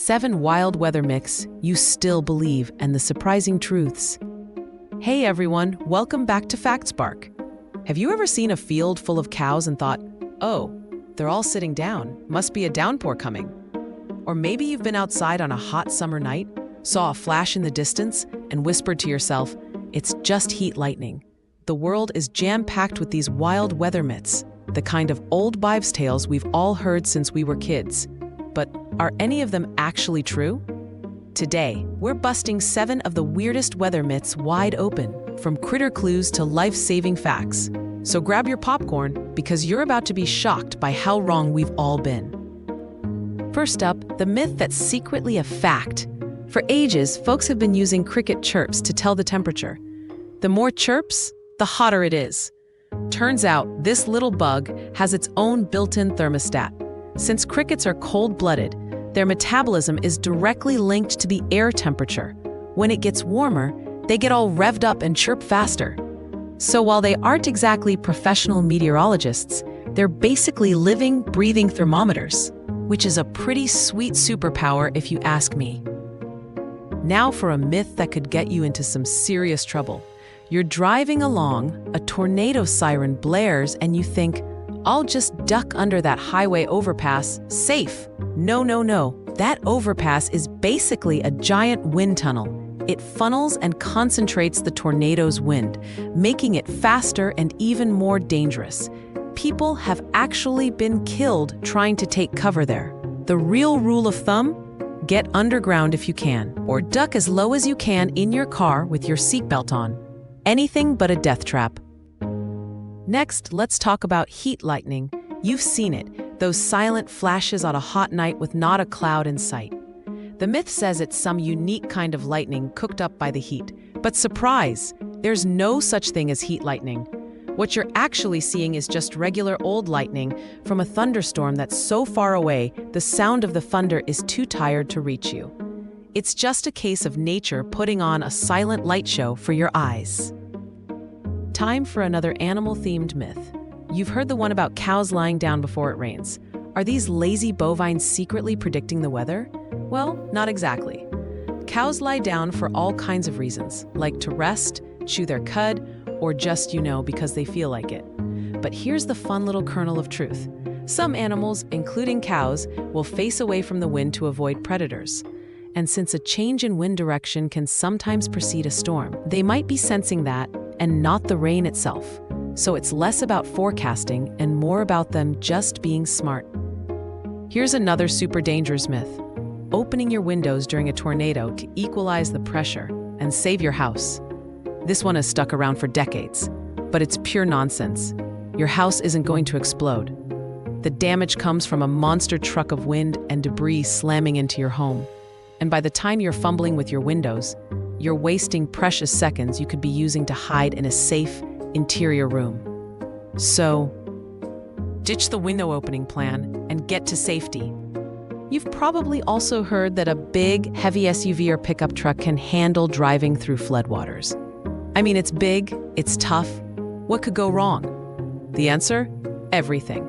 7 wild weather myths you still believe and the surprising truths. Hey everyone, welcome back to FactSpark. Have you ever seen a field full of cows and thought, oh, they're all sitting down, must be a downpour coming? Or maybe you've been outside on a hot summer night, saw a flash in the distance, and whispered to yourself, it's just heat lightning. The world is jam-packed with these wild weather myths, the kind of old wives' tales we've all heard since we were kids. But are any of them actually true? Today, we're busting 7 of the weirdest weather myths wide open, from critter clues to life-saving facts. So grab your popcorn, because you're about to be shocked by how wrong we've all been. First up, the myth that's secretly a fact. For ages, folks have been using cricket chirps to tell the temperature. The more chirps, the hotter it is. Turns out, this little bug has its own built-in thermostat. Since crickets are cold-blooded, their metabolism is directly linked to the air temperature. When it gets warmer, they get all revved up and chirp faster. So while they aren't exactly professional meteorologists, they're basically living, breathing thermometers, which is a pretty sweet superpower if you ask me. Now for a myth that could get you into some serious trouble. You're driving along, a tornado siren blares, and you think, I'll just duck under that highway overpass, safe. No. That overpass is basically a giant wind tunnel. It funnels and concentrates the tornado's wind, making it faster and even more dangerous. People have actually been killed trying to take cover there. The real rule of thumb? Get underground if you can, or duck as low as you can in your car with your seatbelt on. Anything but a death trap. Next, let's talk about heat lightning. You've seen it, those silent flashes on a hot night with not a cloud in sight. The myth says it's some unique kind of lightning cooked up by the heat. But surprise, there's no such thing as heat lightning. What you're actually seeing is just regular old lightning from a thunderstorm that's so far away, the sound of the thunder is too tired to reach you. It's just a case of nature putting on a silent light show for your eyes. Time for another animal-themed myth. You've heard the one about cows lying down before it rains. Are these lazy bovines secretly predicting the weather? Well, not exactly. Cows lie down for all kinds of reasons, like to rest, chew their cud, or just, because they feel like it. But here's the fun little kernel of truth. Some animals, including cows, will face away from the wind to avoid predators. And since a change in wind direction can sometimes precede a storm, they might be sensing that and not the rain itself. So it's less about forecasting and more about them just being smart. Here's another super dangerous myth. Opening your windows during a tornado to equalize the pressure and save your house. This one has stuck around for decades, but it's pure nonsense. Your house isn't going to explode. The damage comes from a monster truck of wind and debris slamming into your home. And by the time you're fumbling with your windows, you're wasting precious seconds you could be using to hide in a safe, interior room. So, ditch the window opening plan and get to safety. You've probably also heard that a big, heavy SUV or pickup truck can handle driving through floodwaters. I mean, it's big, it's tough. What could go wrong? The answer? Everything.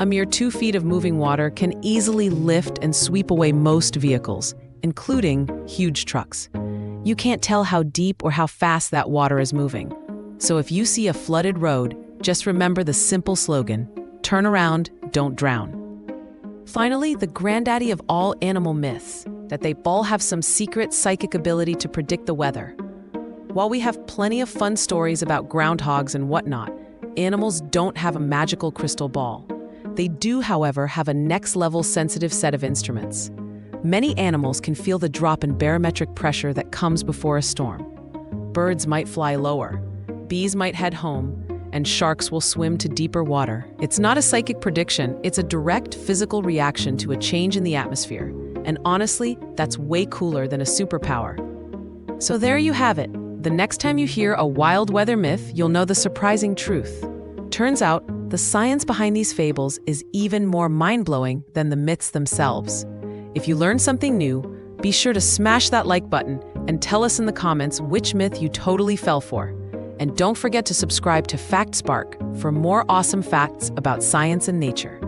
A mere 2 feet of moving water can easily lift and sweep away most vehicles, including huge trucks. You can't tell how deep or how fast that water is moving. So if you see a flooded road, just remember the simple slogan, turn around, don't drown. Finally, the granddaddy of all animal myths, that they all have some secret psychic ability to predict the weather. While we have plenty of fun stories about groundhogs and whatnot, animals don't have a magical crystal ball. They do, however, have a next-level sensitive set of instruments. Many animals can feel the drop in barometric pressure that comes before a storm. Birds might fly lower, bees might head home, and sharks will swim to deeper water. It's not a psychic prediction, it's a direct physical reaction to a change in the atmosphere. And honestly, that's way cooler than a superpower. So there you have it. The next time you hear a wild weather myth, you'll know the surprising truth. Turns out, the science behind these fables is even more mind-blowing than the myths themselves. If you learned something new, be sure to smash that like button and tell us in the comments which myth you totally fell for. And don't forget to subscribe to FactSpark for more awesome facts about science and nature.